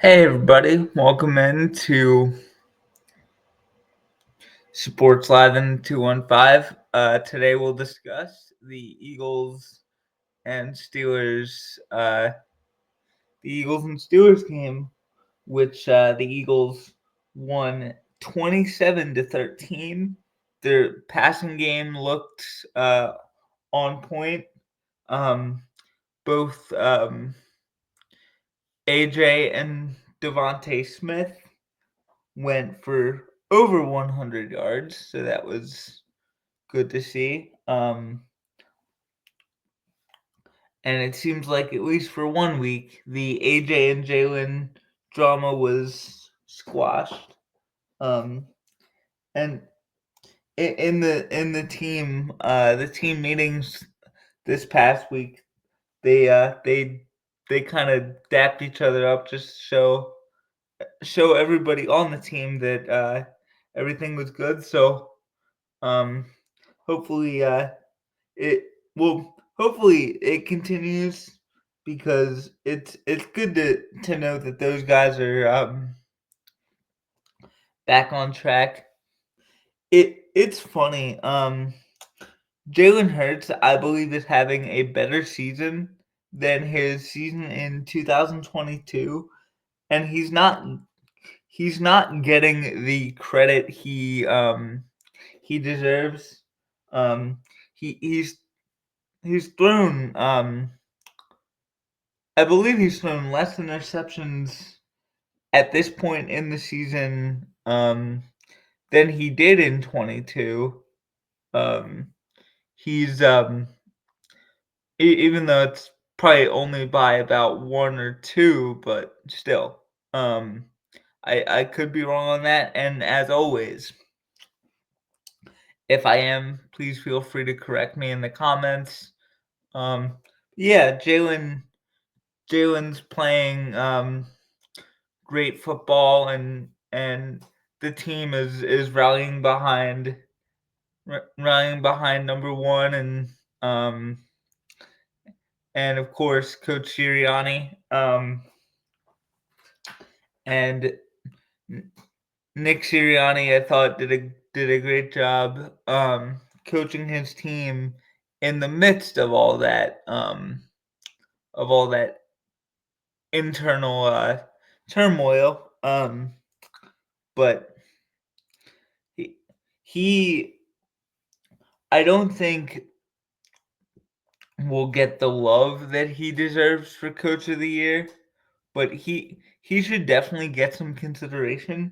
Hey everybody, welcome in to Sports Live in 215. Today we'll discuss the and Steelers, the Eagles and Steelers game, which the Eagles won 27-13. Their passing game looked on point. Both AJ and Devontae Smith went for over 100 yards, so that was good to see. And it seems like at least for 1 week, the AJ and Jalen drama was squashed. And in the team meetings this past week, they kind of dapped each other up just to show everybody on the team that everything was good. So um, hopefully it hopefully it continues because it's good to know that those guys are back on track. It's funny. Jalen Hurts, I believe, is having a better season than his season in 2022, and he's not getting the credit he deserves. Um, he's thrown I believe he's thrown less interceptions at this point in the season than he did in 22. Um, he's even though it's probably only by about one or two, but still, I could be wrong on that. And as always, if I am, please feel free to correct me in the comments. Um, yeah, Jalen's playing great football, and the team is rallying behind number one, um and of course Coach Sirianni, and Nick Sirianni. I thought did a great job coaching his team in the midst of all that internal turmoil. But he, he I don't think will get the love that he deserves for Coach of the Year, but he should definitely get some consideration.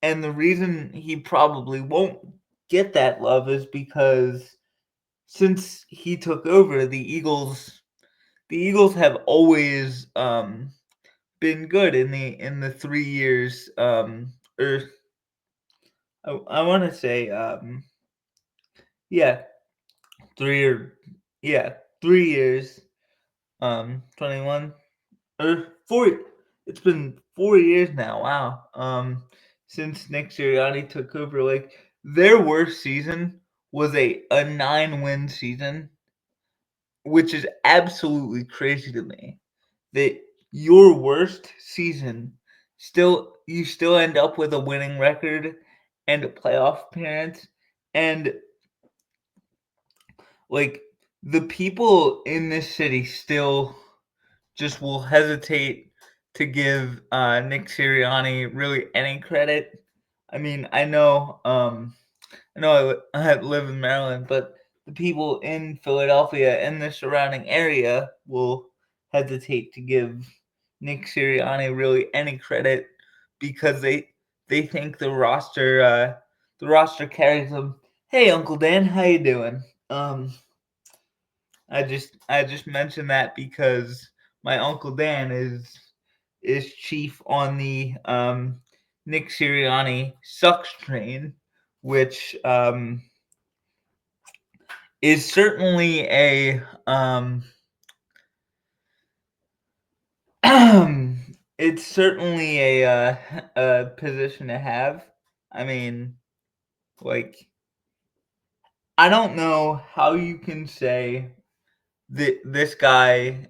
And the reason he probably won't get that love is because since he took over, the Eagles have always been good in the 3 years, or I want to say yeah, three or yeah 3 years, 21 or 4. It's been 4 years now. Wow. Since Nick Sirianni took over, like their worst season was a 9-win season, which is absolutely crazy to me. That your worst season you still end up with a winning record and a playoff appearance, and like the people in this city still just will hesitate to give Nick Sirianni really any credit. I mean, I live in Maryland, but the people in Philadelphia and the surrounding area will hesitate to give Nick Sirianni really any credit because they think the roster carries them. Hey, Uncle Dan, how you doing? I just mentioned that because my Uncle Dan is chief on the Nick Sirianni sucks train, which is certainly it's certainly a position to have. I mean, like I don't know how you can say that this guy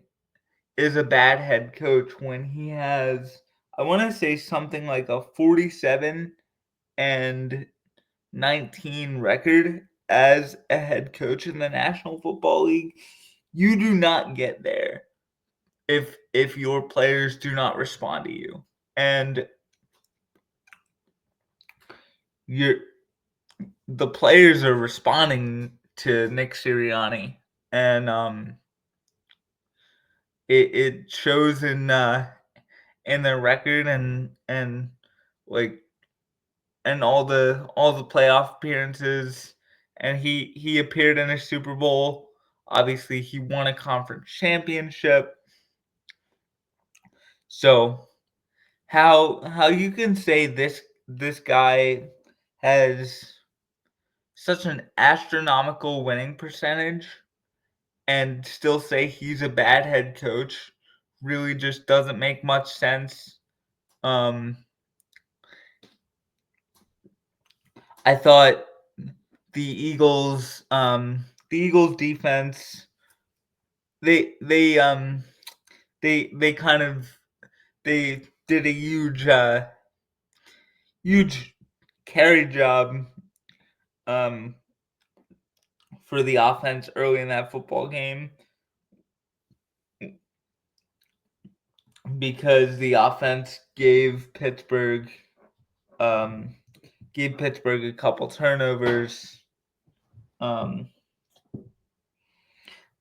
is a bad head coach when he has I want to say something like a 47 and 19 record as a head coach in the National Football League. You do not get there if your players do not respond to you. And the players are responding to Nick Sirianni, and it shows in their record and like and all the playoff appearances, and he appeared in a Super Bowl. Obviously, he won a conference championship. So how you can say this guy has such an astronomical winning percentage and still say he's a bad head coach really just doesn't make much sense. Um, I thought the Eagles defense, they they um they kind of they did a huge carry job um for the offense early in that football game because the offense um gave Pittsburgh a couple turnovers. Um,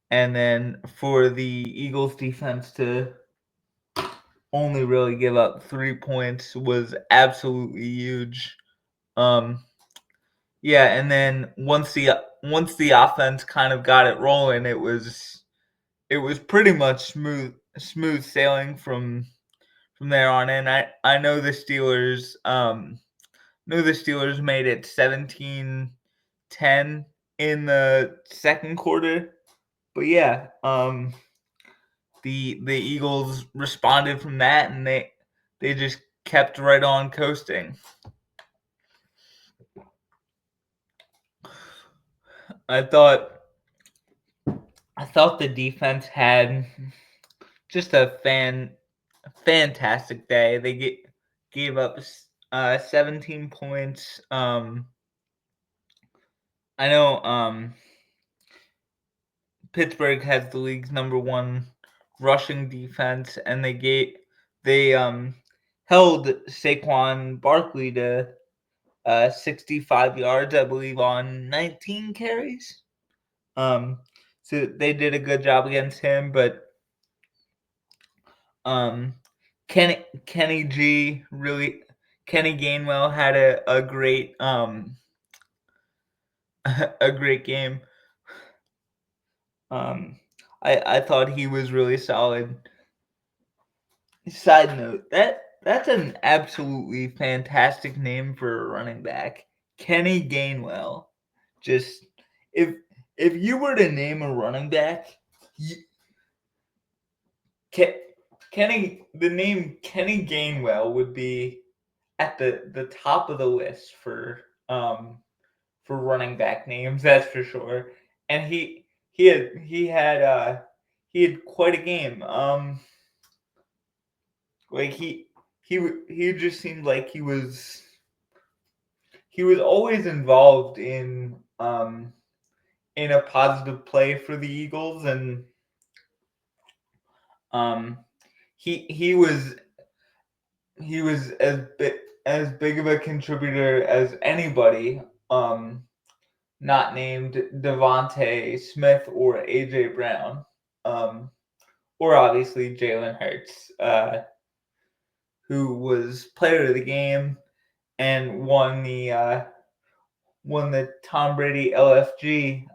and then for the Eagles defense to only really give up 3 points was absolutely huge. Um, yeah, and then once the offense kind of got it rolling, it was pretty much smooth sailing from there on in. I know the Steelers made it 17-10 in the second quarter. But yeah, the Eagles responded from that, and they just kept right on coasting. I thought the defense had just a fantastic day. They gave up 17 points. I know Pittsburgh has the league's number one rushing defense, and they held Saquon Barkley to 65 yards, I believe, on 19 carries. So they did a good job against him, but um, Kenny G really Kenny Gainwell had a great a great game. I thought he was really solid. Side note, that's an absolutely fantastic name for a running back. Kenny Gainwell. Just if you were to name a running back, the name Kenny Gainwell would be at the top of the list for running back names, that's for sure. And he had quite a game. Like he just seemed like he was always involved in a positive play for the Eagles, and um he was as big of a contributor as anybody, not named Devontae Smith or AJ Brown, um, or obviously Jalen Hurts, who was player of the game and won the Tom Brady LFG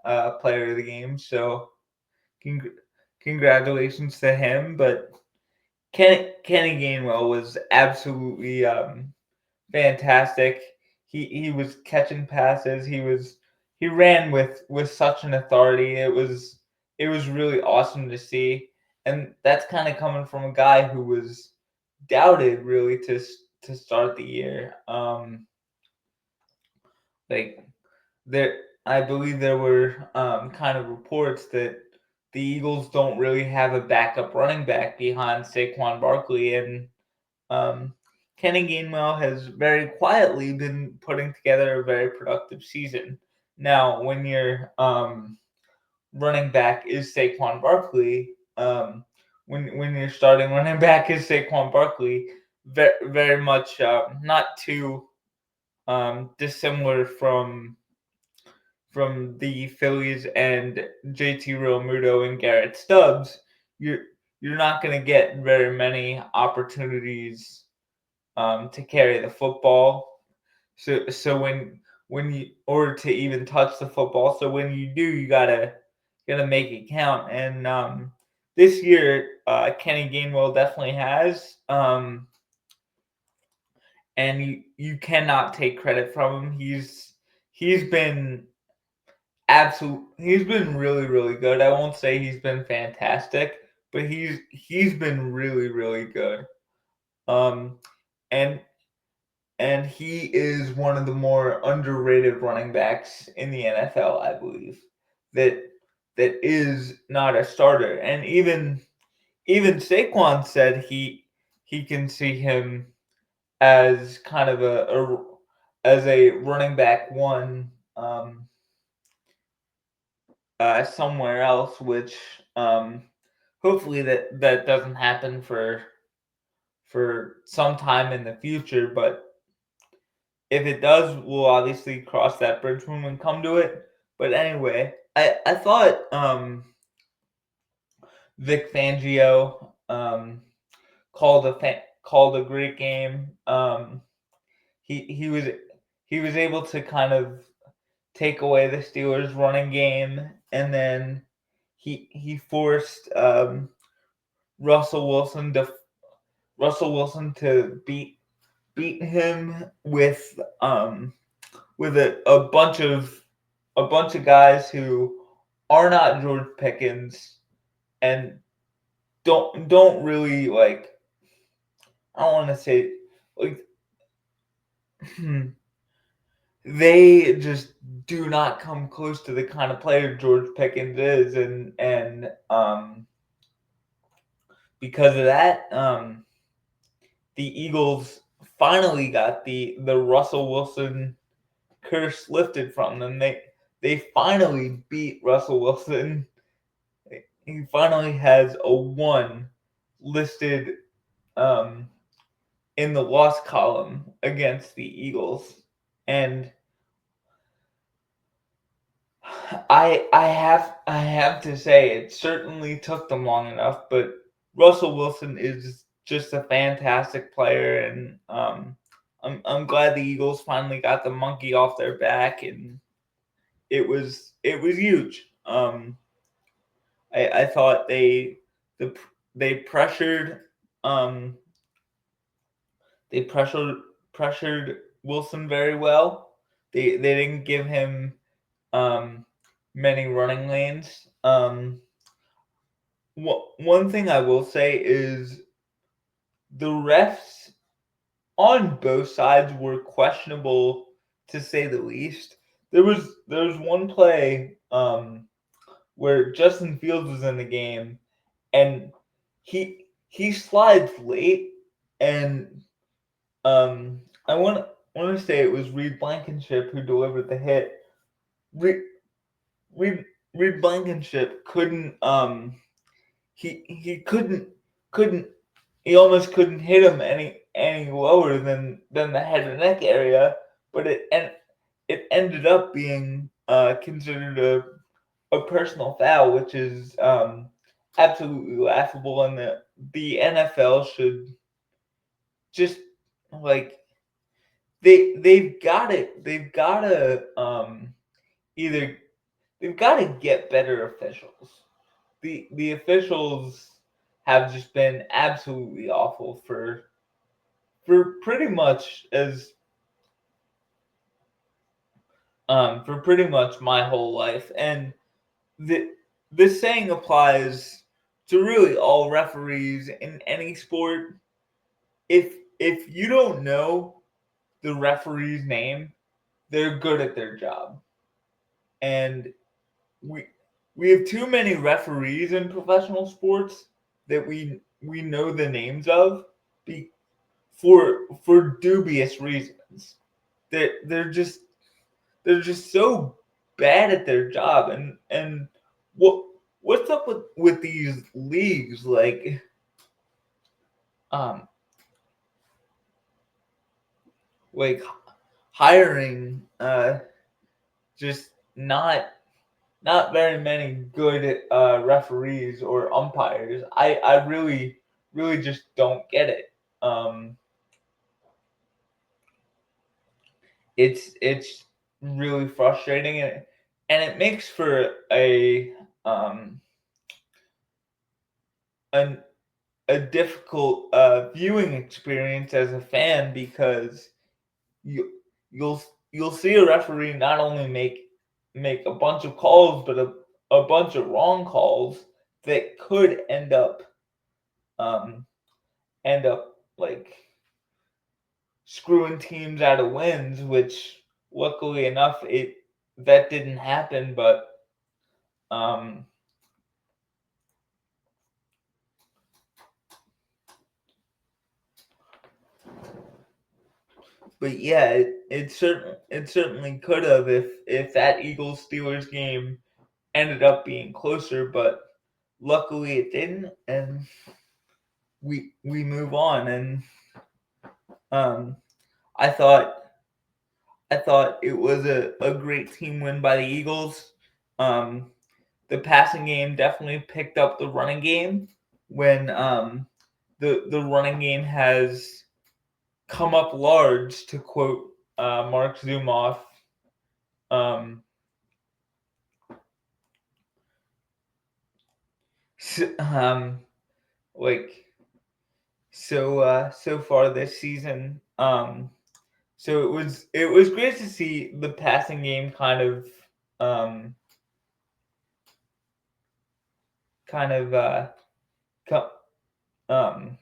player of the game. So congratulations to him. But Kenny Gainwell was absolutely fantastic. He was catching passes. He ran with such an authority. It was really awesome to see, and that's kind of coming from a guy who was doubted really to start the year. Like I believe there were kind of reports that the Eagles don't really have a backup running back behind Saquon Barkley, and Kenny Gainwell has very quietly been putting together a very productive season. Now, when your running back is Saquon Barkley, when your starting running back is Saquon Barkley, very much not too dissimilar from the Phillies and JT Realmuto and Garrett Stubbs, you're not going to get very many opportunities to carry the football. So when you or to even touch the football. So when you do, you gotta make it count. And this year, Kenny Gainwell definitely has. And you cannot take credit from him. He's been he's been really, really good. I won't say he's been fantastic, but he's been really, really good. Um, and and he is one of the more underrated running backs in the NFL, I believe. That that is not a starter. And even Saquon said he can see him as kind of as a running back one somewhere else, which hopefully that doesn't happen for some time in the future. But if it does, we'll obviously cross that bridge when we come to it. But anyway, I thought Vic Fangio called a great game. He was able to kind of take away the Steelers' running game, and then he forced Russell Wilson to beat him with a bunch of guys who are not George Pickens and don't really like. I don't want to say like they just do not come close to the kind of player George Pickens is, and because of that, the Eagles finally got the Russell Wilson curse lifted from them. They finally beat Russell Wilson. He finally has a 1 listed um, in the loss column against the Eagles, and I have to say it certainly took them long enough, but Russell Wilson is just a fantastic player, and I'm glad the Eagles finally got the monkey off their back, and it was huge. I thought the they pressured um they pressured Wilson very well. They didn't give him um many running lanes. One thing I will say is the refs on both sides were questionable to say the least. There was one play where Justin Fields was in the game and he slides late and I want to say it was Reed Blankenship who delivered the hit. Reed Reed, Reed Blankenship couldn't he couldn't he almost couldn't hit him any lower than the head and neck area, but it ended up being considered a personal foul, which is absolutely laughable, and the NFL should just like they've got to either they've got to get better officials. The officials have just been absolutely awful for pretty much as for pretty much my whole life, and the this saying applies to really all referees in any sport. If you don't know the referee's name, they're good at their job, and we we have too many referees in professional sports that we know the names of be, for dubious reasons. They're just so bad at their job, and what what's up with these leagues um like hiring just not very many good referees or umpires. I really just don't get it. Um, it's really frustrating, and it makes for um an a difficult viewing experience as a fan because you you'll you'll see a referee not only make a bunch of calls but a bunch of wrong calls that could um end up like screwing teams out of wins, which luckily enough it that didn't happen. Um but yeah, it certainly could have if that Eagles Steelers game ended up being closer, but luckily it didn't, and we move on. And um I thought I thought it was a great team win by the Eagles. Um, the passing game definitely picked up the running game when the running game has come up large, to quote Mark Zumoff. Um, um, like so far this season. So it was great to see the passing game um, kind of co- um,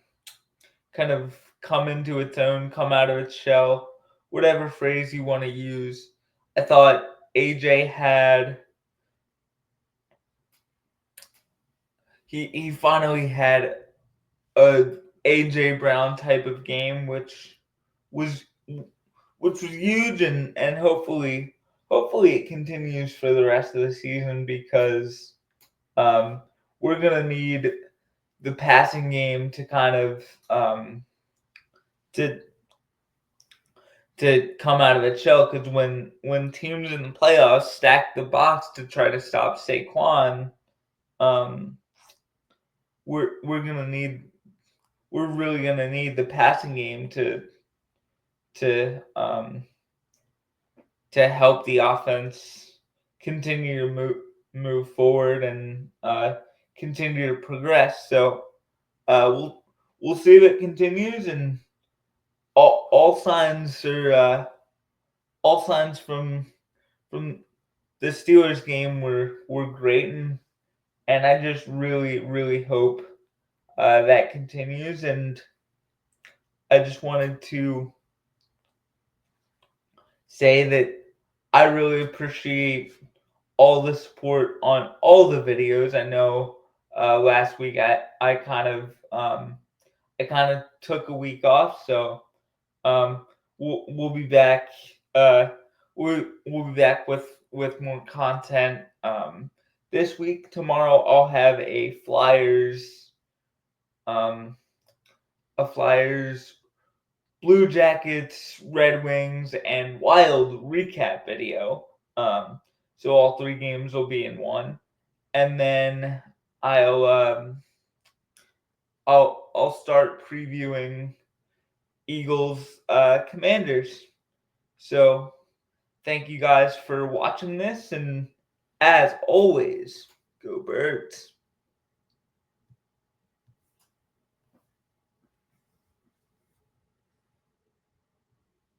kind of come into its own, come out of its shell, whatever phrase you want to use. I thought AJ had he finally had a AJ Brown type of game, was which was huge, and hopefully it continues for the rest of the season because um, we're gonna need the passing game to kind of to come out of its shell, because when teams in the playoffs stack the box to try to stop Saquon, um, we're gonna need we're really gonna need the passing game to to help the offense continue to move forward and continue to progress. So we'll see if it continues, and all signs are all signs from the Steelers game were great, and I just really hope that continues. And I just wanted to say that I really appreciate all the support on all the videos. I know last week I kind of took a week off, so we'll be back. We'll be back with more content this week. Tomorrow I'll have um, a Flyers, Blue Jackets, Red Wings, and Wild recap video. So all three games will be in one, and then I'll um, I'll start previewing Eagles Commanders. So thank you guys for watching this, and as always, go Birds.